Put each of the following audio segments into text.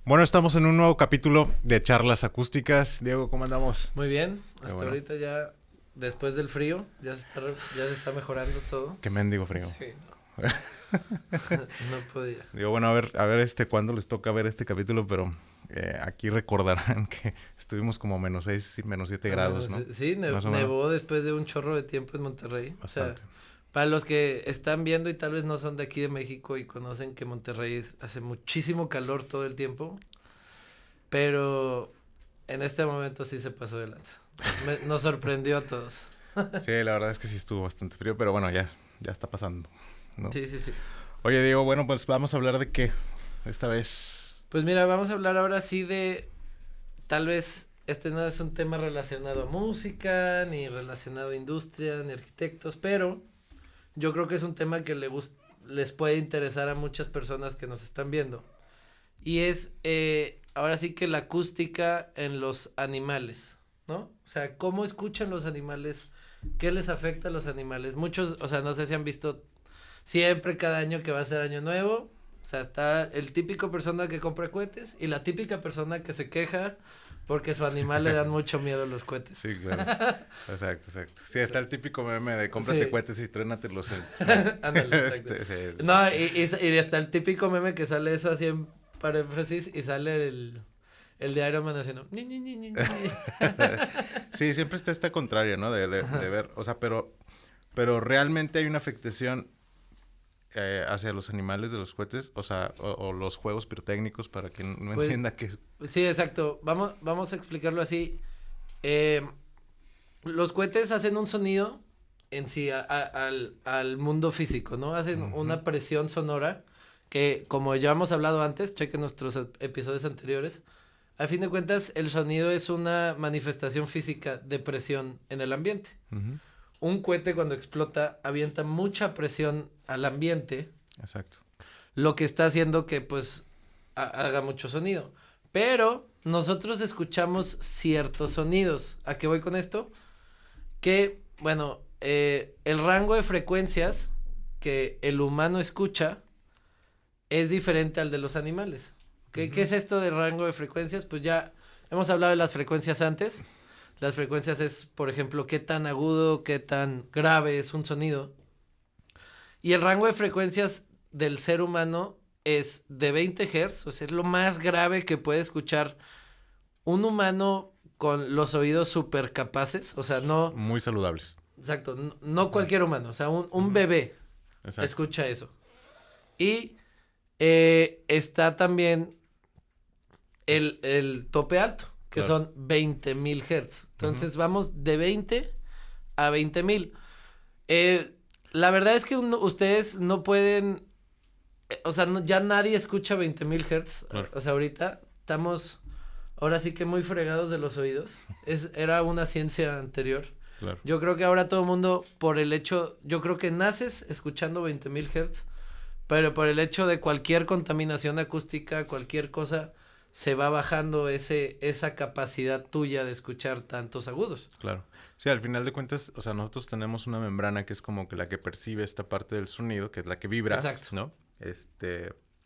Bueno, estamos en un nuevo capítulo de charlas acústicas. Diego, ¿cómo andamos? Muy bien, Qué hasta bueno. ahorita ya, después del frío, ya se está mejorando todo. Qué mendigo frío. Sí, no podía. Digo, bueno, a ver, cuándo les toca ver este capítulo, pero aquí recordarán que estuvimos como menos 6 y menos 7 Al grados, menos, ¿no? sí, Más o menos. nevó después de un chorro de tiempo en Monterrey. O sea, Bastante. para los que están viendo y tal vez no son de aquí de México y conocen que hace muchísimo calor todo el tiempo, pero en este momento sí se pasó de lanza. Nos sorprendió a todos. Sí, la verdad es que sí estuvo bastante frío, pero bueno, ya está pasando, ¿no? Sí, sí, sí. Oye, Diego, bueno, pues vamos a hablar de qué esta vez. Pues mira, vamos a hablar ahora sí de, tal vez este no es un tema relacionado a música, ni relacionado a industria, ni arquitectos, pero yo creo que es un tema que les puede interesar a muchas personas que nos están viendo. Y es, ahora sí que la acústica en los animales, ¿no? O sea, cómo escuchan los animales, qué les afecta a los animales. Muchos, o sea, no sé si han visto siempre cada año que va a ser año nuevo. O sea, está el típico persona que compra cohetes y la típica persona que se queja porque su animal le dan mucho miedo los cohetes. Sí, claro. Exacto, exacto. Sí, está el típico meme de cómprate Sí. cohetes y truénatelos en... Ándale, exacto. Sí. No, y está el típico meme que sale eso así en paréntesis y sale el de Iron Man haciendo ni. Sí, siempre está esta contraria, ¿no? De ver, o sea, pero realmente hay una afectación hacia los animales de los cohetes, o sea, o los juegos pirotécnicos, para quien no Pues entienda que es... sí, exacto. Vamos a explicarlo así. Eh, los cohetes hacen un sonido en sí al mundo físico, ¿no? Hacen Ujú. una presión sonora que, como ya hemos hablado antes, chequen nuestros episodios anteriores, a fin de cuentas el sonido es una manifestación física de presión en el ambiente. Ujú. Un cohete cuando explota avienta mucha presión al ambiente, Exacto. lo que está haciendo que pues haga mucho sonido. Pero nosotros escuchamos ciertos sonidos. ¿A qué voy con esto? Que, bueno, el rango de frecuencias que el humano escucha es diferente al de los animales. ¿Qué Ujú. es esto de rango de frecuencias? Pues ya hemos hablado de las frecuencias antes. Las frecuencias es, por ejemplo, qué tan agudo, qué tan grave es un sonido. Y el rango de frecuencias del ser humano es de 20 Hz, o sea, es lo más grave que puede escuchar un humano con los oídos súper capaces, o sea, no, Muy saludables. exacto, no Ujú. cualquier humano, o sea, un Ujú. bebé Exacto. escucha eso. Y está también el tope alto, que Claro. son 20,000 Hz. Ujú. Entonces vamos de 20 a 20,000. Eh, la verdad es que ustedes no pueden, o sea, ya nadie escucha 20,000 Hz. Claro. O sea, ahorita estamos, ahora sí que muy fregados de los oídos. Era una ciencia anterior. Claro. Yo creo que ahora todo el mundo, por el hecho, yo creo que naces escuchando 20,000 Hz, pero por el hecho de cualquier contaminación acústica, cualquier cosa, se va bajando esa capacidad tuya de escuchar tantos agudos. Claro. Sí, al final de cuentas, o sea, nosotros tenemos una membrana que es como que la que percibe esta parte del sonido, que es la que vibra, Exacto. ¿no?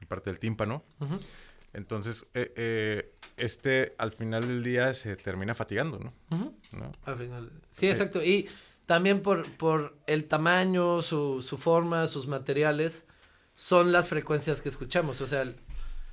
Parte del tímpano. Ujú. Entonces, al final del día se termina fatigando, ¿no? Ujú. ¿No? Al final. Sí, Sí, exacto. Y también por el tamaño, su forma, sus materiales, son las frecuencias que escuchamos. O sea,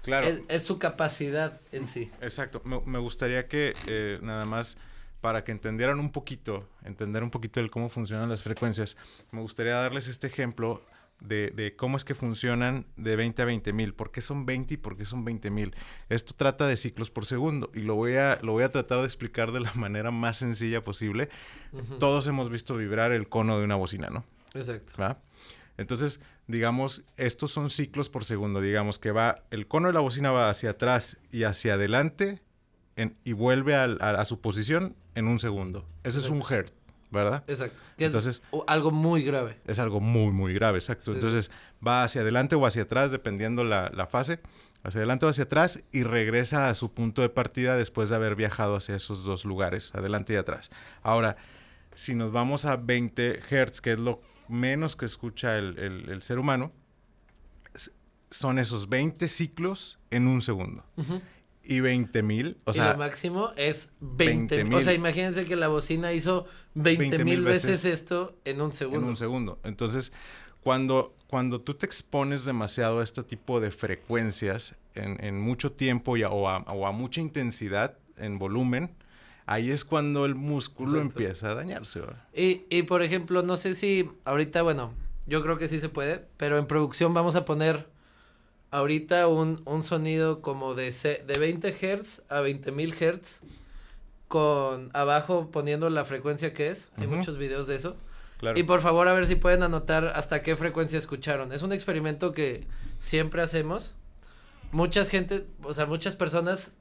claro, es su capacidad en sí. exacto. Me gustaría que nada más, para que entender un poquito de cómo funcionan las frecuencias, me gustaría darles este ejemplo de cómo es que funcionan de 20 a 20,000. ¿Por qué son 20 y por qué son 20,000? Esto trata de ciclos por segundo y lo voy a tratar de explicar de la manera más sencilla posible. Ujú. Todos hemos visto vibrar el cono de una bocina, ¿no? Exacto. ¿Va? Entonces, digamos, estos son ciclos por segundo. Digamos que el cono de la bocina va hacia atrás y hacia adelante y vuelve a su posición en un segundo. Ese es un Exacto. hertz, ¿verdad? Exacto. Que es Entonces, algo muy grave. es algo muy, muy grave, exacto. Sí, sí. Entonces, va hacia adelante o hacia atrás, dependiendo la fase. Hacia adelante o hacia atrás y regresa a su punto de partida después de haber viajado hacia esos dos lugares, adelante y atrás. Ahora, si nos vamos a 20 Hz, que es lo menos que escucha el ser humano, son esos 20 ciclos en un segundo. Y 20,000, o sea... Y lo máximo es 20,000. O sea, imagínense que la bocina hizo 20,000 veces esto en un segundo. En un segundo. Entonces, cuando tú te expones demasiado a este tipo de frecuencias en mucho tiempo o a mucha intensidad en volumen, ahí es cuando el músculo empieza a dañarse, ¿verdad? Y por ejemplo, no sé si ahorita, bueno, yo creo que sí se puede, pero en producción vamos a poner ahorita un sonido como de 20 Hz a 20,000 Hz, con abajo poniendo la frecuencia que es. Hay muchos videos de eso. Claro. Y por favor, a ver si pueden anotar hasta qué frecuencia escucharon. Es un experimento que siempre hacemos. Muchas personas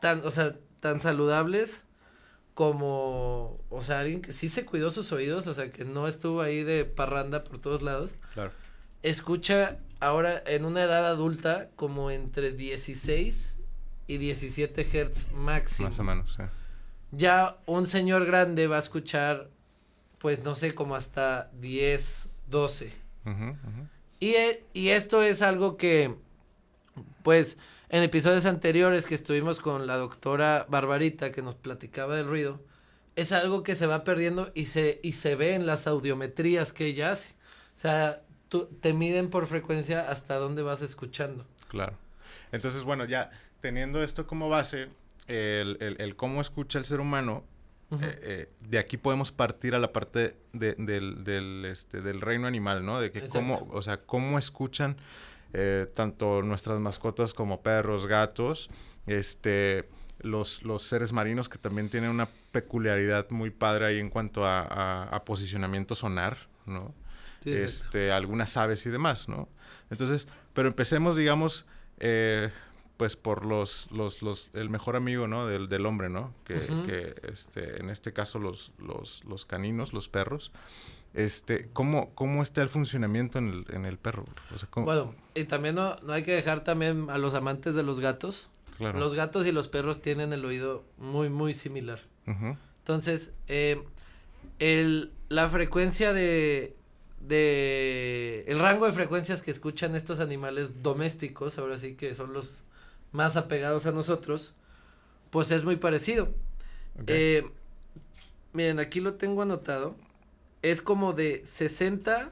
tan saludables como, o sea, alguien que sí se cuidó sus oídos, o sea, que no estuvo ahí de parranda por todos lados. Claro. Escucha ahora en una edad adulta como entre 16 y 17 Hz máximo. Más o menos, sí. Ya un señor grande va a escuchar, pues no sé, como hasta 10, 12. Y esto es algo que, pues, en episodios anteriores que estuvimos con la doctora Barbarita, que nos platicaba del ruido, es algo que se va perdiendo y se ve en las audiometrías que ella hace. O sea, te miden por frecuencia hasta dónde vas escuchando. Claro. Entonces, bueno, ya teniendo esto como base, el cómo escucha el ser humano, de aquí podemos partir a la parte del reino animal, ¿no? De que cómo escuchan tanto nuestras mascotas como perros, gatos, los seres marinos, que también tienen una peculiaridad muy padre ahí en cuanto a posicionamiento sonar, ¿no? Sí, algunas aves y demás, ¿no? Entonces, pero empecemos, digamos, pues por el mejor amigo, ¿no? Del hombre, ¿no? Que en este caso los caninos, los perros. ¿Cómo está el funcionamiento en el perro? O sea, bueno, y también no hay que dejar también a los amantes de los gatos. Claro. Los gatos y los perros tienen el oído muy, muy similar. Entonces, la frecuencia el rango de frecuencias que escuchan estos animales domésticos, ahora sí que son los más apegados a nosotros, pues es muy parecido. Okay. Miren, aquí lo tengo anotado. Es como de 60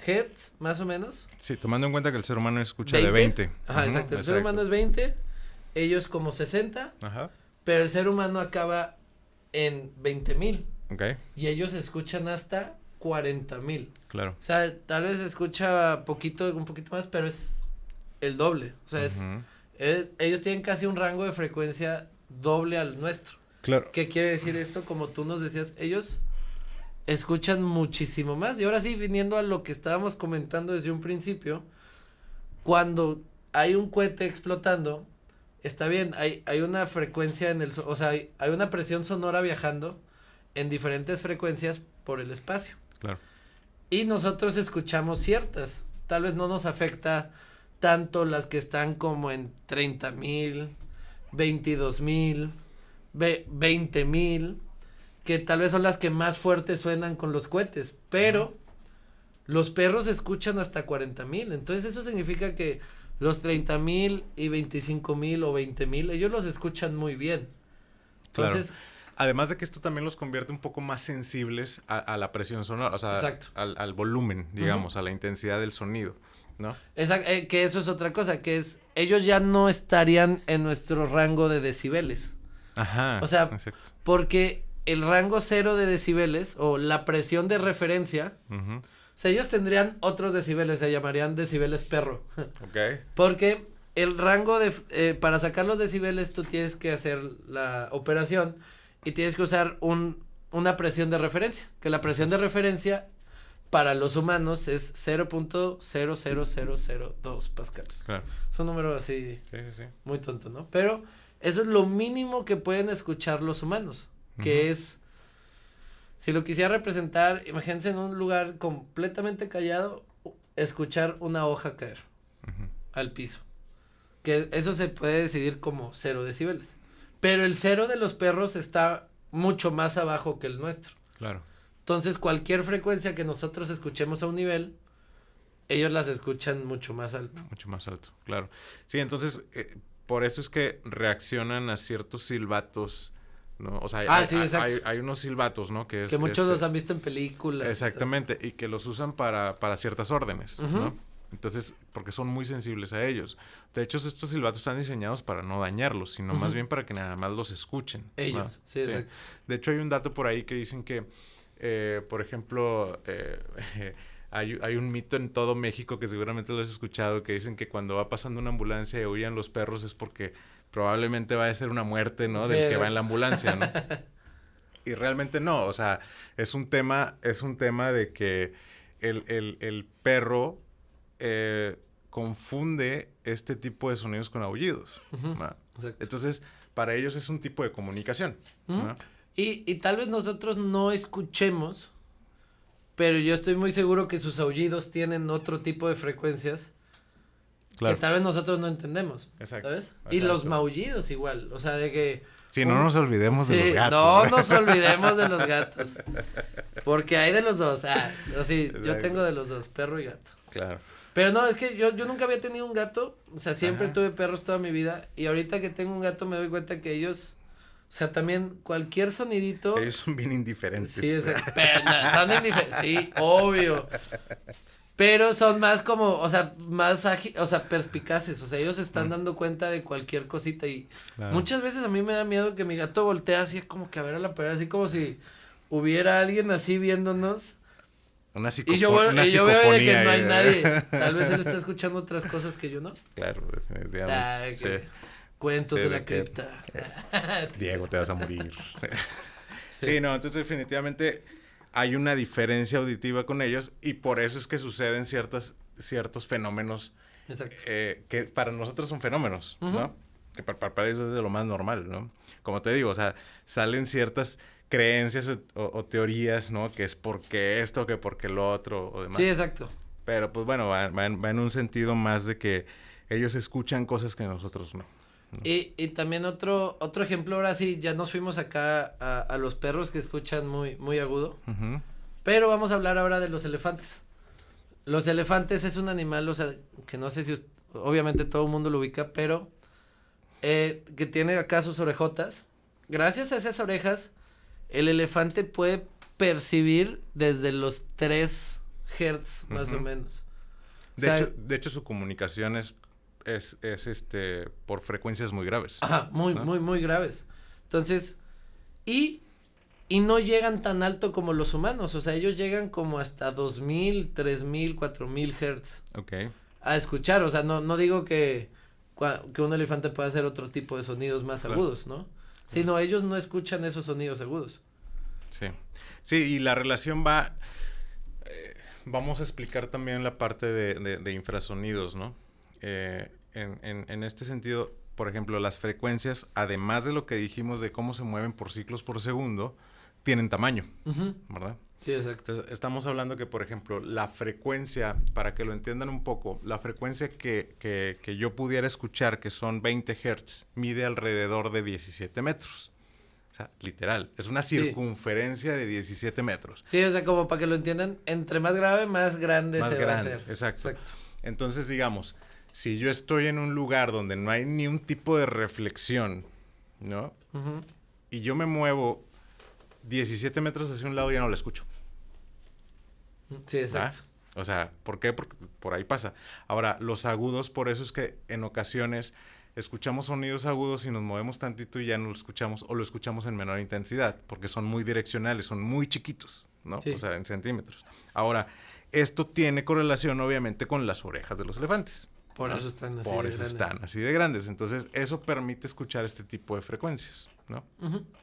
Hz, más o menos. Sí, tomando en cuenta que el ser humano escucha 20. De 20. Ajá, exacto. El ser humano es 20, ellos como 60. Ajá. Pero el ser humano acaba en 20,000. Okay. Y ellos escuchan hasta 40,000. Claro. O sea, tal vez escucha un poquito más, pero es el doble. O sea, ellos tienen casi un rango de frecuencia doble al nuestro. Claro. ¿Qué quiere decir esto? Como tú nos decías, ellos escuchan muchísimo más. Y ahora sí, viniendo a lo que estábamos comentando desde un principio, cuando hay un cohete explotando, está bien, hay una frecuencia o sea, hay una presión sonora viajando en diferentes frecuencias por el espacio. Claro. Y nosotros escuchamos ciertas. Tal vez no nos afecta tanto las que están como en 30,000, 22,000, 20,000, que tal vez son las que más fuertes suenan con los cohetes, pero los perros escuchan hasta 40,000. Entonces eso significa que los 30,000 y 25,000 o 20,000, ellos los escuchan muy bien. Entonces, claro. Además de que esto también los convierte un poco más sensibles a la presión sonora, o sea, al volumen, digamos, a la intensidad del sonido, ¿no? Exacto, que eso es otra cosa, que es, ellos ya no estarían en nuestro rango de decibeles. Ajá, o sea, exacto. Porque el rango 0 de decibeles, o la presión de referencia, o sea, ellos tendrían otros decibeles, se llamarían decibeles perro. Okay. Porque el rango para sacar los decibeles, tú tienes que hacer la operación y tienes que usar una presión de referencia, que la presión de referencia para los humanos es 0.00002 pascales. Claro. Es un número así, sí. Muy tonto, ¿no? Pero eso es lo mínimo que pueden escuchar los humanos, que es, si lo quisiera representar, imagínense en un lugar completamente callado, escuchar una hoja caer al piso, que eso se puede decidir como 0 decibeles. Pero el 0 de los perros está mucho más abajo que el nuestro. Claro. Entonces, cualquier frecuencia que nosotros escuchemos a un nivel, ellos las escuchan mucho más alto. Mucho más alto, claro. Sí, entonces, por eso es que reaccionan a ciertos silbatos, ¿no? O sea, hay unos silbatos, ¿no? Que muchos los han visto en películas. Exactamente, y que los usan para ciertas órdenes, ¿no? Entonces, porque son muy sensibles a ellos. De hecho, estos silbatos están diseñados para no dañarlos, sino más bien para que nada más los escuchen, ¿no? Ellos, sí, exacto. De hecho, hay un dato por ahí que dicen que, por ejemplo, hay un mito en todo México que seguramente lo has escuchado, que dicen que cuando va pasando una ambulancia y huyen los perros es porque probablemente va a ser una muerte, ¿no? Sí. Del que va en la ambulancia, ¿no? Y realmente no, o sea, es un tema de que el perro confunde este tipo de sonidos con aullidos, ¿no? Entonces, para ellos es un tipo de comunicación, ¿no? Y tal vez nosotros no escuchemos, pero yo estoy muy seguro que sus aullidos tienen otro tipo de frecuencias, claro, que tal vez nosotros no entendemos, ¿sabes? Exacto. Y los maullidos igual, o sea, de que... Sí, no nos olvidemos de los gatos. No nos olvidemos de los gatos, porque hay de los dos, sí, yo tengo de los dos, perro y gato. Claro. Pero no, es que yo nunca había tenido un gato, o sea, siempre tuve perros toda mi vida, y ahorita que tengo un gato me doy cuenta que ellos, o sea, también cualquier sonidito... Ellos son bien indiferentes. Sí, son indiferentes, sí, obvio. Pero son más como, o sea, más perspicaces, o sea, ellos se están dando cuenta de cualquier cosita y muchas veces a mí me da miedo que mi gato voltee así como que a ver a la pared, así como si hubiera alguien así viéndonos. Una y yo veo de que no hay nadie. Tal vez él está escuchando otras cosas que yo no. Claro, definitivamente. Sí. Cuentos de la cripta. Diego, te vas a morir. Sí, no, entonces definitivamente hay una diferencia auditiva con ellos y por eso es que suceden ciertos fenómenos. Exacto. Que para nosotros son fenómenos, ¿no? Que para ellos es de lo más normal, ¿no? Como te digo, o sea, salen ciertas creencias o teorías, ¿no? Que es porque esto, que porque lo otro o demás. Sí, exacto. Pero pues bueno, va en un sentido más de que ellos escuchan cosas que nosotros no. Y también otro ejemplo, ahora sí, ya nos fuimos acá a los perros que escuchan muy, muy agudo. Pero vamos a hablar ahora de los elefantes. Los elefantes es un animal, o sea, que no sé si obviamente todo el mundo lo ubica, pero que tiene acá sus orejotas. Gracias a esas orejas, el elefante puede percibir desde los 3 Hz más o menos. De hecho, su comunicación es por frecuencias muy graves. Ajá, muy, ¿no? muy graves. Entonces, y no llegan tan alto como los humanos, o sea, ellos llegan como hasta 2000, 3000, 4000 Hz. Okay. A escuchar, o sea, no digo que un elefante pueda hacer otro tipo de sonidos más agudos, ¿no? Sino ellos no escuchan esos sonidos agudos. Sí, y la relación va... vamos a explicar también la parte de infrasonidos, ¿no? En este sentido, por ejemplo, las frecuencias, además de lo que dijimos de cómo se mueven por ciclos por segundo, tienen tamaño, ¿verdad? Sí, exacto. Entonces, estamos hablando que, por ejemplo, la frecuencia, para que lo entiendan un poco, la frecuencia que yo pudiera escuchar, que son 20 Hz, mide alrededor de 17 metros. O sea, literal, es una circunferencia de 17 metros. Sí, o sea, como para que lo entiendan, entre más grave, más grande va a ser. Exacto. Entonces, digamos, si yo estoy en un lugar donde no hay ni un tipo de reflexión, ¿no? Y yo me muevo 17 metros hacia un lado, ya no la escucho. Sí, exacto. O sea, ¿por qué? Porque por ahí pasa. Ahora, los agudos, por eso es que en ocasiones escuchamos sonidos agudos y nos movemos tantito y ya no lo escuchamos, o lo escuchamos en menor intensidad, porque son muy direccionales, son muy chiquitos, ¿no? Sí. O sea, en centímetros. Ahora, esto tiene correlación, obviamente, con las orejas de los elefantes. Por eso están así Por eso están así de grandes. Entonces, eso permite escuchar este tipo de frecuencias, ¿no?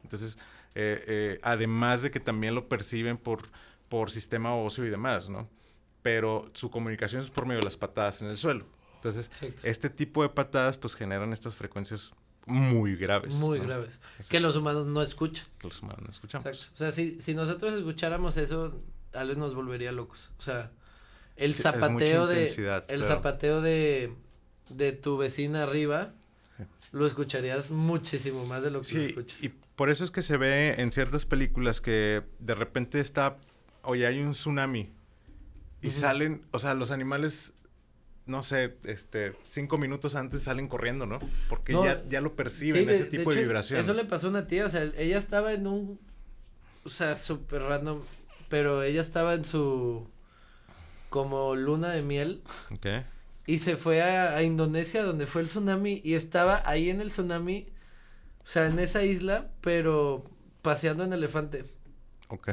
Entonces, además de que también lo perciben por sistema óseo y demás, ¿no? Pero su comunicación es por medio de las patadas en el suelo. Entonces, este tipo de patadas, pues, generan estas frecuencias muy graves. Muy graves. Exacto. Que los humanos no escuchan. Los humanos no escuchamos. Exacto. O sea, si nosotros escucháramos eso, tal vez nos volvería locos. O sea, el zapateo zapateo de tu vecina arriba, lo escucharías muchísimo más de lo que lo escuchas. Y por eso es que se ve en ciertas películas que de repente hay un tsunami y salen, o sea, los animales, no sé, 5 minutos antes salen corriendo, ¿no? Porque No, ya lo perciben, sí, ese tipo de hecho, vibración. eso le pasó a una tía, o sea, ella estaba en un, o sea, súper random, pero ella estaba en su, como luna de miel. Ok. Y se fue a Indonesia donde fue el tsunami y estaba ahí en el tsunami, o sea, en esa isla, pero paseando en elefante. Ok.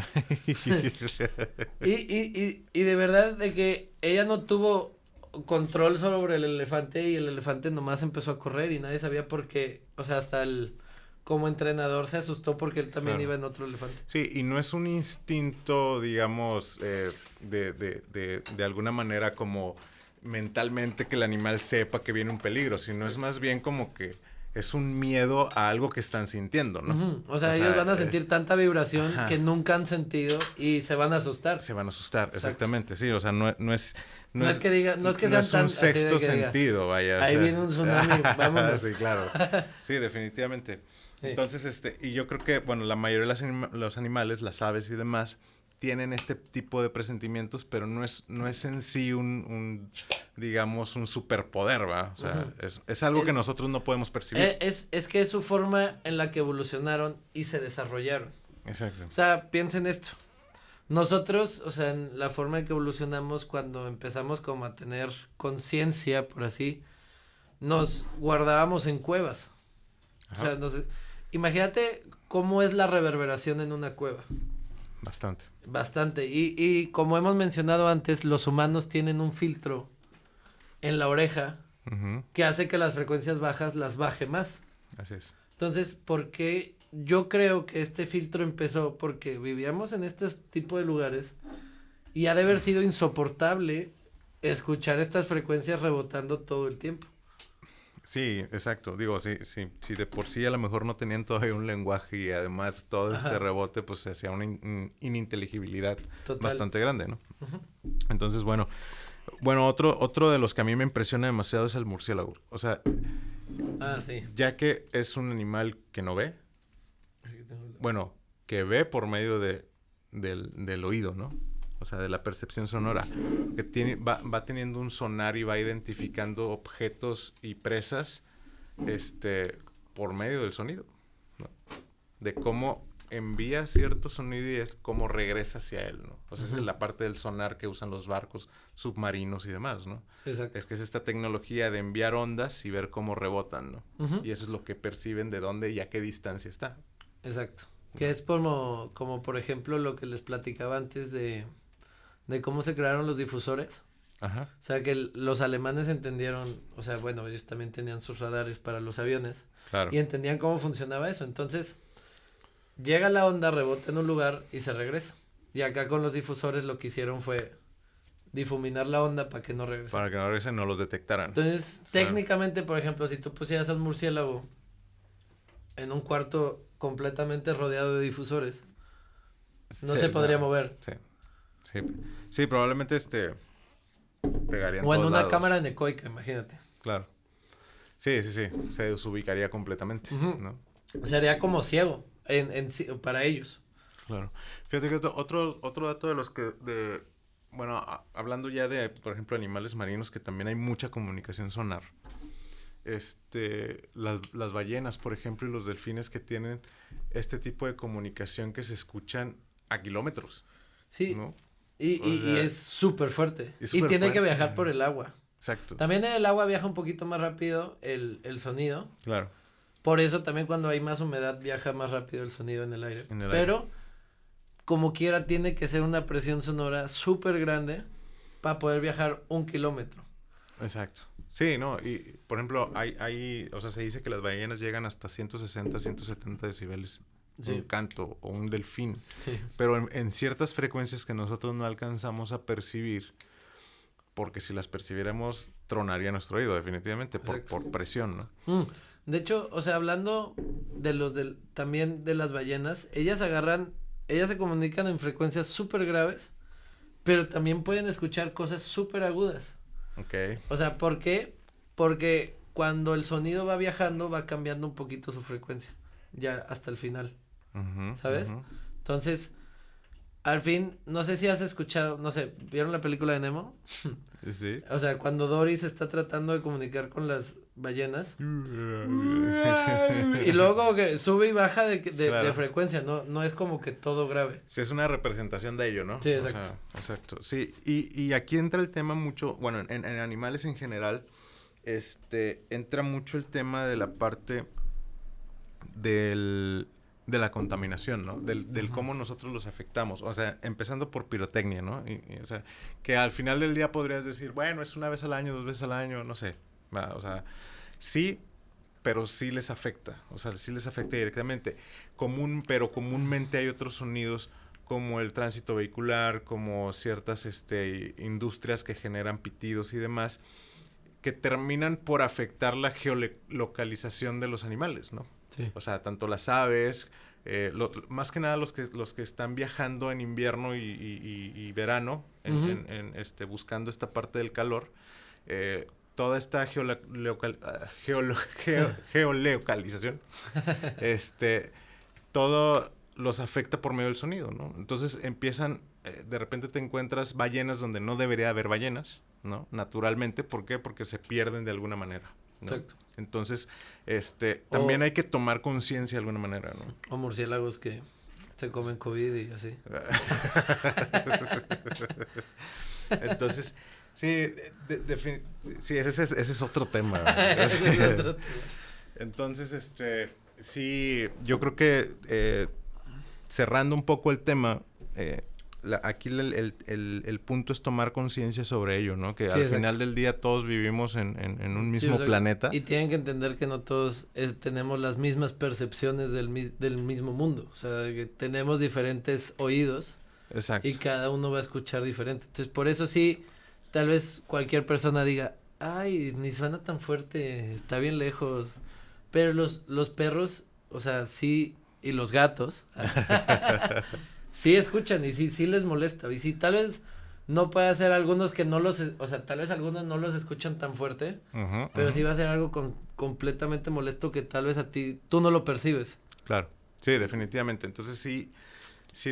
Y de verdad de que ella no tuvo control sobre el elefante y el elefante nomás empezó a correr y nadie sabía por qué, o sea, hasta el como entrenador se asustó porque él también Claro. iba en otro elefante. Sí, y no es un instinto, digamos, de alguna manera como mentalmente que el animal sepa que viene un peligro, sino es más bien como que es un miedo a algo que están sintiendo, ¿no? Ujú. O sea, ellos van a sentir tanta vibración ajá. que nunca han sentido y se van a asustar. Se van a asustar, Exacto. exactamente, sí, o sea, no es que diga, no es que no sean es tan un así de sexto que diga, sentido, vaya. ahí o sea, viene un tsunami, vámonos. Sí, claro. Sí, definitivamente. Sí. Entonces, y yo creo que, bueno, la mayoría de los animales, las aves y demás, tienen este tipo de presentimientos, pero no es en sí digamos, un superpoder, ¿va? O sea, es algo que nosotros no podemos percibir. Es que es su forma en la que evolucionaron y se desarrollaron. Exacto. O sea, piensen esto. Nosotros, o sea, en la forma en que evolucionamos cuando empezamos como a tener conciencia, por así, nos guardábamos en cuevas. Ajá. O sea, imagínate cómo es la reverberación en una cueva. Bastante. Bastante. Y como hemos mencionado antes, los humanos tienen un filtro en la oreja que hace que las frecuencias bajas las baje más. Así es. Entonces, ¿por qué? Yo creo que este filtro empezó porque vivíamos en este tipo de lugares y ha de haber sido insoportable escuchar estas frecuencias rebotando todo el tiempo. Sí, exacto. Digo, sí, de por sí a lo mejor no tenían todavía un lenguaje y además todo este rebote pues se hacía una ininteligibilidad bastante grande, ¿no? Entonces, bueno, otro de los que a mí me impresiona demasiado es el murciélago. O sea, sí. Ya que es un animal que no ve, bueno, que ve por medio del oído, ¿no? O sea, de la percepción sonora, que va teniendo un sonar y va identificando objetos y presas, por medio del sonido, ¿no? De cómo envía cierto sonido y es cómo regresa hacia él, ¿no? O sea, esa es la parte del sonar que usan los barcos submarinos y demás, ¿no? Exacto. Es que es esta tecnología de enviar ondas y ver cómo rebotan, ¿no? Y eso es lo que perciben de dónde y a qué distancia está. Exacto. Que es como por ejemplo lo que les platicaba antes de cómo se crearon los difusores. Ajá. O sea, que los alemanes entendieron, o sea, bueno, ellos también tenían sus radares para los aviones. Claro. Y entendían cómo funcionaba eso. Entonces, llega la onda, rebota en un lugar y se regresa. Y acá con los difusores lo que hicieron fue difuminar la onda para que no regrese. Para que no regresen, no los detectaran. Entonces, técnicamente, por ejemplo, si tú pusieras a un murciélago en un cuarto completamente rodeado de difusores, no se podría mover. Sí, probablemente pegarían o en todos una lados. cámara anecoica, imagínate. Claro. Sí, se desubicaría completamente, ¿no? Sería como ciego para ellos. Claro. Fíjate que otro dato de los que, bueno, hablando ya de, por ejemplo, animales marinos, que también hay mucha comunicación sonar. Las ballenas, por ejemplo, y los delfines que tienen este tipo de comunicación que se escuchan a kilómetros. Sí, ¿no? y es súper fuerte. Y tiene que viajar por el agua. Exacto. También en el agua viaja un poquito más rápido el sonido. Claro. Por eso también cuando hay más humedad viaja más rápido el sonido en el aire. Pero, como quiera, tiene que ser una presión sonora súper grande para poder viajar 1 kilómetro. Exacto. Sí, ¿no? Y, por ejemplo, o sea, se dice que las ballenas llegan hasta 160, 170 decibeles. Sí. Un canto o un delfín. Sí. Pero en ciertas frecuencias que nosotros no alcanzamos a percibir, porque si las percibiéramos, tronaría nuestro oído, definitivamente, por presión, ¿no? De hecho, o sea, hablando de también de las ballenas, ellas se comunican en frecuencias súper graves, pero también pueden escuchar cosas súper agudas. Okay. O sea, ¿por qué? Porque cuando el sonido va viajando, va cambiando un poquito su frecuencia, ya hasta el final, ¿sabes? Entonces, al fin, no sé si has escuchado, no sé, ¿vieron la película de Nemo? Sí. O sea, cuando Dory se está tratando de comunicar con las ballenas. Y luego que sube y baja de frecuencia, no es como que todo grave. Sí, es una representación de ello, ¿no? Sí, exacto. O sea, exacto. Sí, y aquí entra el tema mucho, bueno, en animales en general, entra mucho el tema de la parte de la contaminación, ¿no? Del cómo nosotros los afectamos, o sea, empezando por pirotecnia, ¿no? O sea, que al final del día podrías decir, bueno, es una vez al año, 2 veces al año, no sé, o sea, sí, pero sí les afecta, o sea, sí les afecta directamente. Pero comúnmente hay otros sonidos como el tránsito vehicular, como ciertas industrias que generan pitidos y demás, que terminan por afectar la geolocalización de los animales, ¿no? Sí. O sea, tanto las aves, más que nada los que están viajando en invierno y verano, buscando esta parte del calor, toda esta geolocalización, todo los afecta por medio del sonido, ¿no? Entonces empiezan, de repente te encuentras ballenas donde no debería haber ballenas, ¿no? Naturalmente, ¿por qué? Porque se pierden de alguna manera, ¿no? Exacto. Entonces, también hay que tomar conciencia de alguna manera, ¿no? O murciélagos que se comen COVID y así. Entonces, sí, sí, ese es otro tema. Entonces, sí, yo creo que cerrando un poco el tema, aquí el punto es tomar conciencia sobre ello, ¿no? Que al final del día todos vivimos en un mismo planeta. Y tienen que entender que no todos tenemos las mismas percepciones del mismo mundo. O sea, que tenemos diferentes oídos. Exacto. Y cada uno va a escuchar diferente. Entonces, por eso sí, tal vez cualquier persona diga, ay, ni suena tan fuerte, está bien lejos. Pero los perros, o sea, sí, y los gatos, sí escuchan y sí les molesta. Y sí, tal vez no puede ser algunos que no o sea, tal vez algunos no los escuchan tan fuerte, pero sí va a ser algo completamente molesto que tal vez a ti, tú no lo percibes. Claro, sí, definitivamente. Entonces sí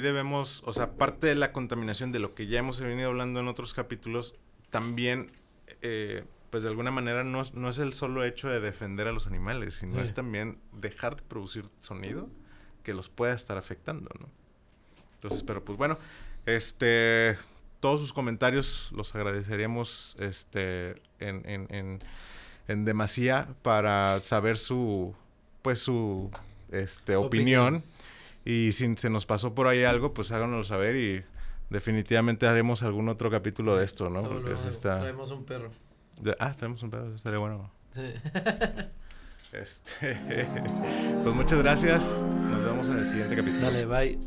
debemos, o sea, parte de la contaminación de lo que ya hemos venido hablando en otros capítulos, también, pues de alguna manera no es el solo hecho de defender a los animales, sino es también dejar de producir sonido que los pueda estar afectando, ¿no? Entonces, pero pues bueno, todos sus comentarios los agradeceríamos, en demasía para saber su opinión. Y si se nos pasó por ahí algo, pues háganoslo saber y definitivamente haremos algún otro capítulo de esto, ¿no? Porque traemos un perro. Traemos un perro, eso estaría bueno. Sí. Pues muchas gracias. Nos vemos en el siguiente capítulo. Dale, bye.